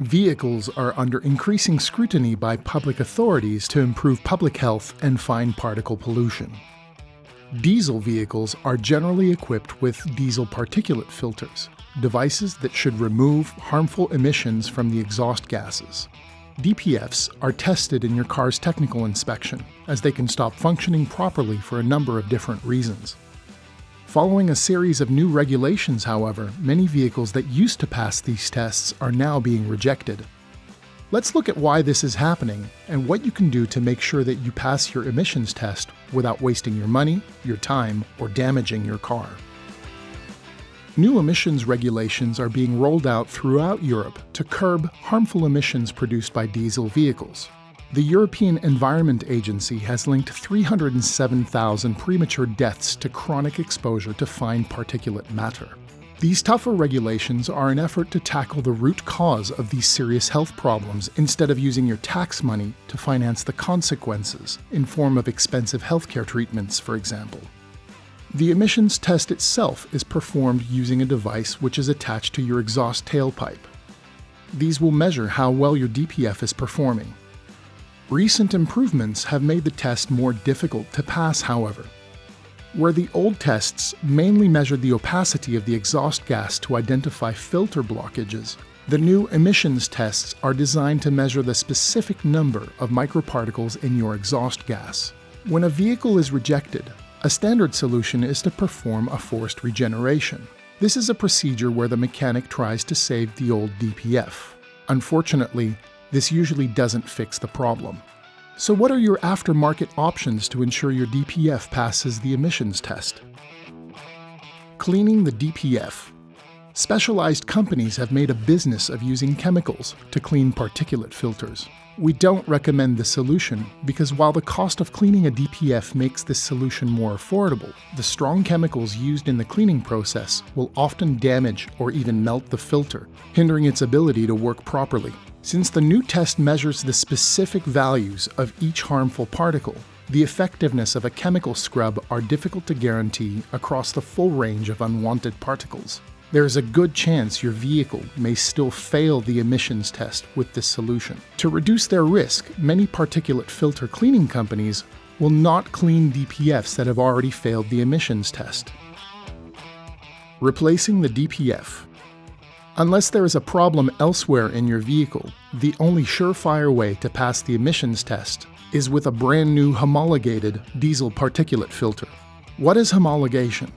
Vehicles are under increasing scrutiny by public authorities to improve public health and fine particle pollution. Diesel vehicles are generally equipped with diesel particulate filters, devices that should remove harmful emissions from the exhaust gases. DPFs are tested in your car's technical inspection, as they can stop functioning properly for a number of different reasons. Following a series of new regulations, however, many vehicles that used to pass these tests are now being rejected. Let's look at why this is happening and what you can do to make sure that you pass your emissions test without wasting your money, your time, or damaging your car. New emissions regulations are being rolled out throughout Europe to curb harmful emissions produced by diesel vehicles. The European Environment Agency has linked 307,000 premature deaths to chronic exposure to fine particulate matter. These tougher regulations are an effort to tackle the root cause of these serious health problems instead of using your tax money to finance the consequences in form of expensive healthcare treatments, for example. The emissions test itself is performed using a device which is attached to your exhaust tailpipe. These will measure how well your DPF is performing. Recent improvements have made the test more difficult to pass, however. Where the old tests mainly measured the opacity of the exhaust gas to identify filter blockages, the new emissions tests are designed to measure the specific number of microparticles in your exhaust gas. When a vehicle is rejected, a standard solution is to perform a forced regeneration. This is a procedure where the mechanic tries to save the old DPF. Unfortunately, this usually doesn't fix the problem. So what are your aftermarket options to ensure your DPF passes the emissions test? Cleaning the DPF. Specialized companies have made a business of using chemicals to clean particulate filters. We don't recommend this solution because while the cost of cleaning a DPF makes this solution more affordable, the strong chemicals used in the cleaning process will often damage or even melt the filter, hindering its ability to work properly. Since the new test measures the specific values of each harmful particle, the effectiveness of a chemical scrub are difficult to guarantee across the full range of unwanted particles. There is a good chance your vehicle may still fail the emissions test with this solution. To reduce their risk, many particulate filter cleaning companies will not clean DPFs that have already failed the emissions test. Replacing the DPF. Unless there is a problem elsewhere in your vehicle, the only surefire way to pass the emissions test is with a brand new homologated diesel particulate filter. What is homologation?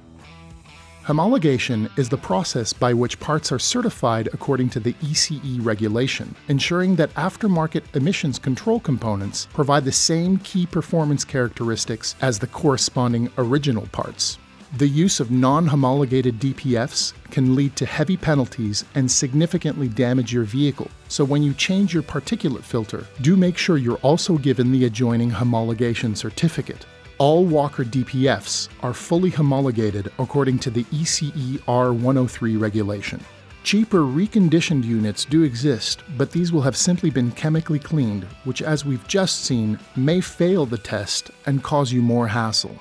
Homologation is the process by which parts are certified according to the ECE regulation, ensuring that aftermarket emissions control components provide the same key performance characteristics as the corresponding original parts. The use of non-homologated DPFs can lead to heavy penalties and significantly damage your vehicle, so when you change your particulate filter, do make sure you're also given the adjoining homologation certificate. All Walker DPFs are fully homologated according to the ECE R103 regulation. Cheaper reconditioned units do exist, but these will have simply been chemically cleaned, which, as we've just seen, may fail the test and cause you more hassle.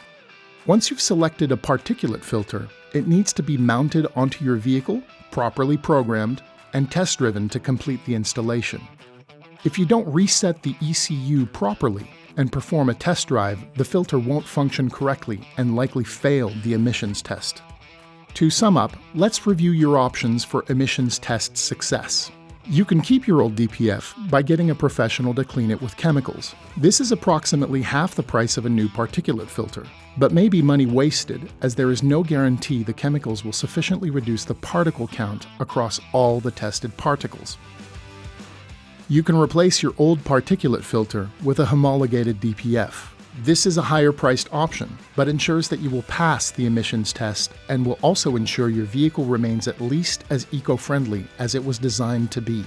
Once you've selected a particulate filter, it needs to be mounted onto your vehicle, properly programmed, and test-driven to complete the installation. If you don't reset the ECU properly and perform a test drive, the filter won't function correctly and likely fail the emissions test. To sum up, let's review your options for emissions test success. You can keep your old DPF by getting a professional to clean it with chemicals. This is approximately half the price of a new particulate filter, but may be money wasted as there is no guarantee the chemicals will sufficiently reduce the particle count across all the tested particles. You can replace your old particulate filter with a homologated DPF. This is a higher priced option, but ensures that you will pass the emissions test and will also ensure your vehicle remains at least as eco-friendly as it was designed to be.